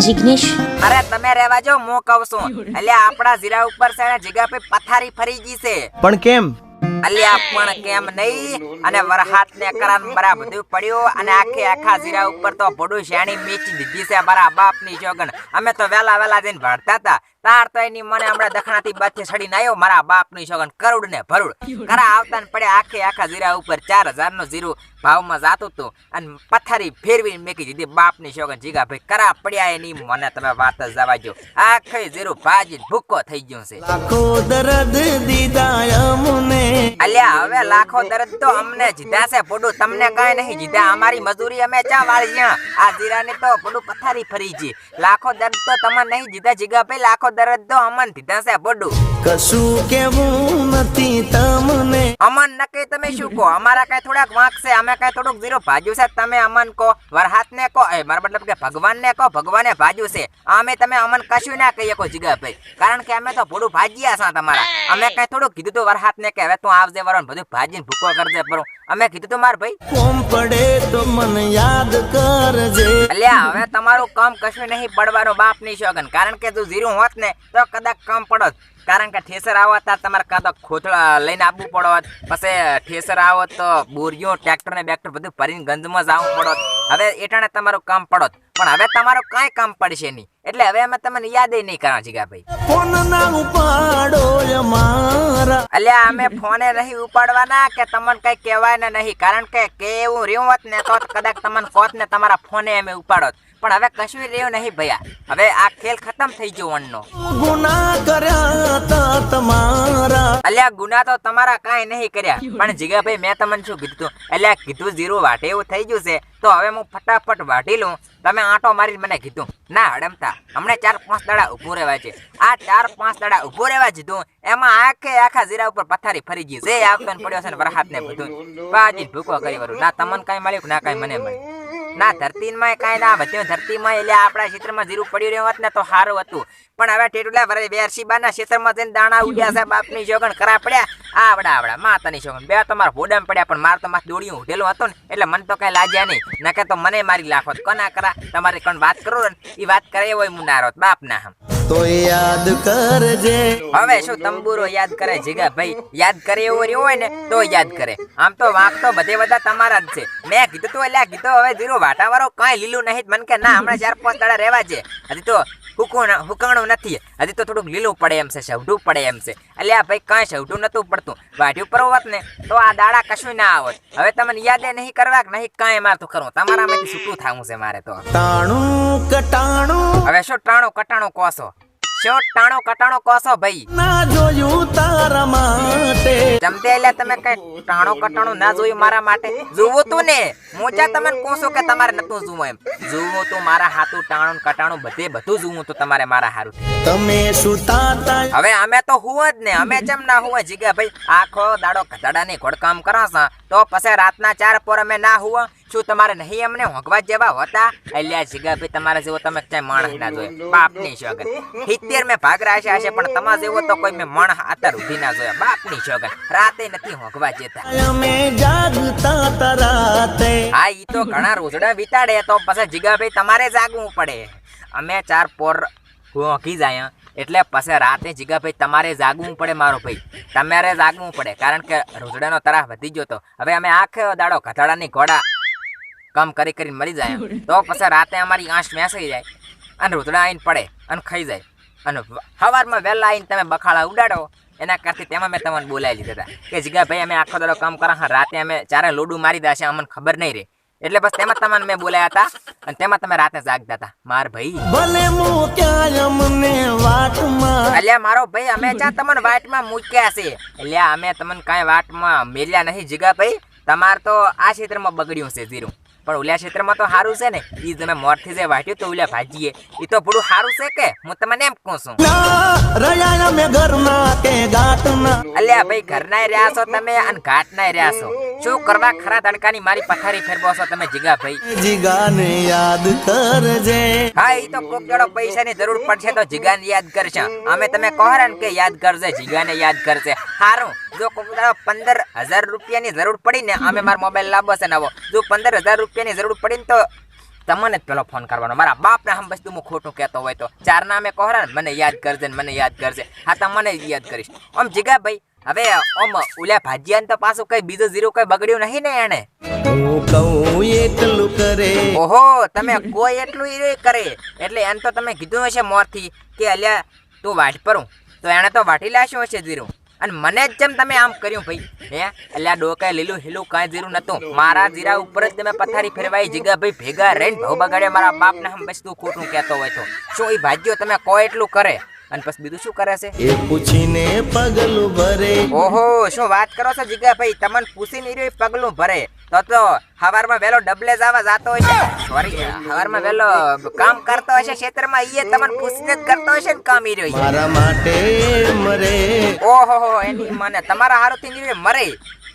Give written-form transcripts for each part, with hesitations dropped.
જિગ્નેશ, અરે તમે રહેવા જો, હું કહું છું. એટલે આપણા જીરા ઉપર છે ને જીગા ભાઈ પથારી ફરી ગઈ છે. પણ કેમ? અલ્યા પણ કેમ નહીં, અને વરહાત ને કરાન બરા બધું પડ્યું, અને આખા જીરા ઉપર તો ભડું શાણી મીચી દીધી છે બરા બાપની જોગન. અમે તો વેલા જઈને ભરતા હતા, તાર તો એની મને હમણાં દખણાથી બાથી સડીને આવ્યો મારા બાપની જોગન. કરોડ ને ભરુડ કરા આવતા ને પડ્યા આખા જીરા ઉપર 4000 નું જીરું ભાવમાં જાતું હતું, અને પથારી ફેરવીને મેકી દીધી બાપની જોગન. જીગા ભાઈ કરા પડ્યા એની મને તમે વાત જ જવા જો. આખે જીરું ભાજી ભૂકો થઈ ગયું છે. લાખો દર્દ દીધા અમને, અલ્યા હવે લાખો દર્દ તો અમને જીધા છે પડું, તમને કઈ નહીં જીધા. અમારી મજૂરી અમે ચા વાળ્યા, આ જીરાને તો પડું પથારી ફરી છે. લાખો દર્દ તો તમને નહીં જીધા જીગા ભાઈ, લાખો દર્દ તો અમન દીધા છે પડું. કશું કેવું નથી તમને. અમન નકે તમે શું કહો? અમારા કઈ થોડાક વાંક છે, અમે કઈ થોડુંક જીરો ભાજ્યું છે, તમે અમન કહો. વરહાત ને કહો, મારો મતલબ કે ભગવાન ને કહો, ભગવાને ભાજ્યું છે. અમે તમે અમન કશું ના કહીએ કો જીગા ભાઈ, કારણ કે અમે તો પડું ભાજ્યા છે તમારા. અમે કઈ થોડુંક કીધું તો વરહાત ને કે હવે તું આવજે વરણ બધું ભાજીને ભૂકો કરજે પરો. અમે કીધું તું માર ભાઈ કોમ પડે તો મને યાદ કરજે. અલ્યા હવે તમારું કામ કશું નહીં પડવાનું બાપની શોગન, કારણ કે તું જીરું હોત ને તો કદાચ કામ પડત. કારણ કે ઠેસર આવો તાર તમારે કાં તો ખોથળા લઈને આવવું પડત, પછી ઠેસર આવો તો બોરીઓ ટ્રેક્ટર ને બેક્ટર બધું ભરીને ગંજમાં જવું પડત. હવે એટાણે તમારું કામ પડત, પણ હવે તમારું કાંઈ કામ પડશે નહીં. એટલે હવે અમે તમને યાદ નહીં કરવા જીગા ભાઈ. ફોન ના ઉપાડો અમારા. અલ્યા અમે ફોને નહીં ઉપાડવાના કે તમને કઈ કહેવાય ને નહીં, કારણ કે એવું રહ્યું હોત ને તો કદાચ તમને કોત ને તમારા ફોને અમે ઉપાડોત. પણ હવે કશું રહ્યું નહીં ભૈયા, હવે આ ખેલ ખતમ થઈ ગયો વનનો. ગુના કર્યા તા તમારા. અલ્યા ગુના તો તમારા કાંઈ નહીં કર્યા, પણ જીગા ભાઈ મેં તમને શું કીધું? અલ્યા કીધું જીરું વાટે એવું થઈ ગયું છે તો હવે હું ફટાફટ વાટી લઉં. તમે આંટો મારી મને કીધું ના હડમતા, હમણે 4-5 દાડા ઉભું રહેવા છે. આ 4-5 દાડા ઉભું રહેવા જીધું, એમાં આખા જીરા ઉપર પથારી ફરી ગઈ છે. આવતો પડ્યો છે ને વરહાત ને બધું બાજી ભૂકો કરી વરું. ના તમને કઈ મળ્યું ના કઈ મને મળ્યું, ના ધરતીમાં કઈ ના બધું ધરતીમાં. એટલે આપણા ક્ષેત્રમાં જીરું પડ્યું રહ્યું હોત ને તો સારું હતું, પણ હવે ટેટુલા વેરસીબાના ક્ષેત્રમાં જઈને દાણા ઉડ્યા છે બાપની જોગણ. કરા પડ્યા આવડા માતાની જોગણ. બે તમારા ભોડામ પડ્યા, પણ માર તો માથે દોડ્યું ઉઠેલું હતું ને એટલે મને તો કઈ લાજ્યા નહીં. નકે તો મને મારી લાખો કોના કરા. તમારે કોણ વાત કરો ને એ વાત કરે હોય હું ના રોત બાપ ના હમ. તો યાદ કરજે. હવે શું તંબુરો યાદ કરે જીગા ભાઈ? યાદ કરે એવું રહ્યું હોય ને તો યાદ કરે. આમ તો વાંક તો બધે બધા તમારા જ છે. મેં કીધું તું એટલે કીધું હવે જીરો વાટાવાળો કાંઈ લીલું નહીં. મને કે ના હમણાં 4-5 દાડા રહેવા છે, હજી તો હુકાણું નથી, હજી તો થોડુંક લીલું પડે એમ છે, સવઢું પડે એમ છે. એટલે આ ભાઈ કાંઈ સવઢું નતું પડતું. વાઢ્યું પર હોત ને તો આ દાડા કશું ના આવત. હવે તમને યાદે નહીં કરવા કે નહીં કાંઈ માર તો ખરું, તમારામાંથી છૂટું થવું છે મારે તો. ટાણું કટાણું. હવે શું ટાણું કટાણું કોસો? શું ટાણો કટાણો કોસો ભાઈ? ના જોયું તારા માટે. જમતે એટલે તમે કઈ ટાણો કટાણું ના જોયું મારા માટે? જોવું તું ને મોજા તમને કોસો કે તમારે નતું જોવું એમ? જોવું તું મારા હાથું ટાણું કટાણું બધું જોવું તું તમારે મારા હારું. તમે સુતાતા. હવે અમે તો હુવ જ ને, અમે જેમ ના હુવ જીગા ભાઈ. આખો દાડો કટાડાની ઘોડકામ કરાશા તો પછી રાતના 4 પર અમે ના હુવ. શું તમારે નહીં અમને હોંકવા જેવા હોતા? અલ્યા જીગા ભાઈ તમારા જેવો તમે ક્યાંય માણસ ના જોયો બાપની શોગન. 70 મેં ભાગ રાખ્યા છે, પણ તમારા જેવો તો કોઈ મેં માણસ આતર ઉધી ના જોયા બાપની શોગન. રાતે નથી હોંકવા જતા. અમે જાગતા તા રાતે. હા ઈ તો ઘણા રોજડા વિતાડે તો પછી જીગા ભાઈ તમારે જાગવું પડે. અમે 4 પોર હોંકી જાય એટલે પછી રાતે જીગા ભાઈ તમારે જાગવું પડે મારો ભાઈ, તમારે જાગવું પડે. કારણ કે રોજડાનો તરાહ વધી ગયો તો હવે અમે આખો દાડો કથાડાની ઘોડા કામ કરીને મરી જાય તો પછી રાતે અમારી આંખ મેસાઈ જાય અને રોજડા આવીને પડે અને ખાઈ જાય. અને સવારમાં વહેલા આવીને તમે બખાડા ઉડાડો. એના કરતી તેમાં મેં તમને બોલાવી લીધા હતા કે જીગા ભાઈ અમે આખો દાડો કામ કરા, રાતે અમે 4 લોડું મારી દેશે અમને ખબર નહીં રહે. એટલે બસ તેમાં તમને મેં બોલાયા હતા અને તેમાં તમે રાતે જાગતા હતા માર ભાઈ. ભલે મૂક્યા અમને વાટમાં. અલ્યા મારો ભાઈ અમે જ્યાં તમને વાટમાં મૂક્યા છે, એટલે અમે તમને કાંઈ વાટમાં મેલ્યા નહીં જીગા ભાઈ. તમારે તો આ ક્ષેત્રમાં બગડ્યું છે જીરું, પણ ઓલા ક્ષેત્રમાં તો સારું છે ને. ઈ તમે મોરથી જે વાટ્યું તો ઓલા ભાજીએ એ તો થોડું સારું છે કે હું તમને એમ કહું છું. રહ્યા અમે ઘરના કે ઘાટના. અલ્યા ભાઈ ઘરના રહ્યા છો તમે અને ઘાટના રહ્યા છો. શું કરવા ખરા તડકાની મારી પથારી ફેરવો છો તમે જીગા ભાઈ? જીગાને યાદ કરજે. હા ઈ તો કોક જડો પૈસાની જરૂર પડશે તો જીગાને યાદ કરશે. અમે તમે કહો ને કે યાદ કરજે, જીગાને યાદ કરજે. સારું, જો કોક જડો 15000 રૂપિયાની જરૂર પડી ને, અમે મારો મોબાઈલ લાવવો છે નવો. જો 15000 રૂપિયાની જરૂર પડી ને તો તમને જ પેલો ફોન કરવાનો મારા બાપને હમ બસ હું ખોટું કહેતો હોય તો ચાર નામે કહરા ને મને યાદ કરજે ને મને યાદ કરજે. હા તમને જ યાદ કરીશ. આમ જીગા ભાઈ હવે આમ ઉલ્યા ભાજીયાને તો પાછું કઈ બીજું જીરું કઈ બગડ્યું નહીં ને એને? હું કહું એટલું કરે. ઓહો તમે કોઈ એટલું ઈ કરે એટલે એને તો તમે કીધું હશે મોરથી કે અલ્યા તું વાટ પરું તો એને તો વાટી લાશું હશે જીરું. અને મને જ જેમ તમે આમ કર્યું ભાઈ હે એટલે આ ડોકાએ લીલું હીલું કાંઈ જીરું નતું. મારા જીરા ઉપર જ તમે પથારી ફેરવાઈ જીગા ભાઈ ભેગા રહીને ભાવ બગાડ્યા મારા બાપને હમ બસ તું ખોટું કહેતો હોય તો શું એ ભાજીઓ તમે કહો એટલું કરે અને પછી બીજું શું કરે છે? એ પૂછીને પગલું ભરે. ઓહો શું વાત કરો છો જીગા ભાઈ? તમને પૂછીને ઈ પગલું ભરે તો હવારમાં વેલો ડબલે જવા જાતો હશે. સોરી હવારમાં વેલો કામ કરતો હશે ખેતરમાં ઈ તમને પૂછીને જ કરતો હશે ને કામ ઈ રહ્યો મારા માટે મરે. ઓહો એની મને તમારા હારુથી ઈ મરે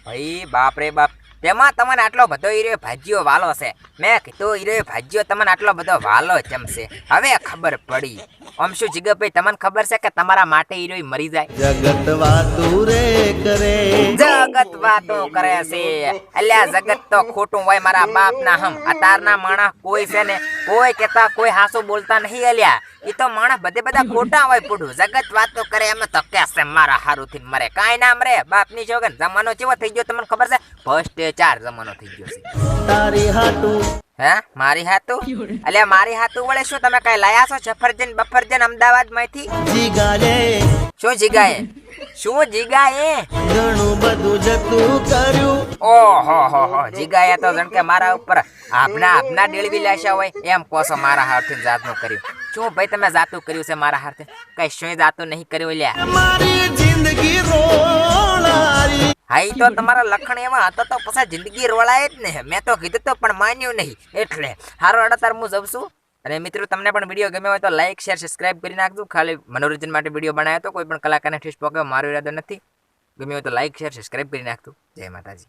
ભાઈ બાપ રે બાપ. તેમાં તમને આટલો બધો હીરો ભાજીઓ વાલો છે. મેં કીધું હીરો ભાજીઓ તમને આટલો બધો વાલો જમશે. હવે ખબર પડી. આમ શું જીગભાઈ તમને ખબર છે કે તમારા માટે હીરો મરી જાય? જગત વાતું રે કરે. જગત વાતો કરે છે. અલ્યા જગત તો ખોટું હોય મારા બાપના હમ. અતારના માણસ કોઈ છે ને કોઈ કેતા કોઈ હાસું બોલતા નહીં અલ્યા. એ તો માણસ બધા ખોટા હોય પૂડું. જગત વાતો કરે એમ તો કે છે મારા હારુથી મરે કાંઈ ના મરે. બાપની છોકન જમાનો કેવો થઈ ગયો તમને ખબર છે? ફર્સ્ટ 4 જમાનો થઈ ગયો છે. તારી હાટું. હે મારી હાતું? અલ્યા મારી હાતું વળે શું તમે કઈ લાયા છો સફરજન બફરજન અમદાવાદ માંથી? જીગાએ. શું જીગાએ? શું જીગાએ? ઘણું બધું જતું કર્યું. ઓહો જીગાએ તો જણ કે મારા ઉપર આપના ડેળવી લાશા હોય એમ કોસો મારા હાથથી જાતનું કર્યું. શું ભાઈ તમે જાતું કર્યું છે મારા હાથે? કઈ શું જાતું નહીં કર્યું લ્યા? મારી જિંદગી રોળારી. હા ઈ તો તમારા લખણ એવા હતા તો પછી જિંદગી રોળાય જ ને. મેં તો કીધું તો પણ માન્યું નહીં એટલે હારો અડતાર હું જઉં છું. અને મિત્રો તમને પણ વિડીયો ગમ્યો હોય તો લાઈક શેર સબસ્ક્રાઇબ કરી નાખજો. ખાલી મનોરંજન માટે વિડીયો બનાવ્યો તો કોઈ પણ કલાકારને ઠેસ પહોંચે મારો ઈરાદો નથી. ગમ્યો હોય તો લાઈક શેર સબસ્ક્રાઇબ કરી નાખજો. જય માતાજી.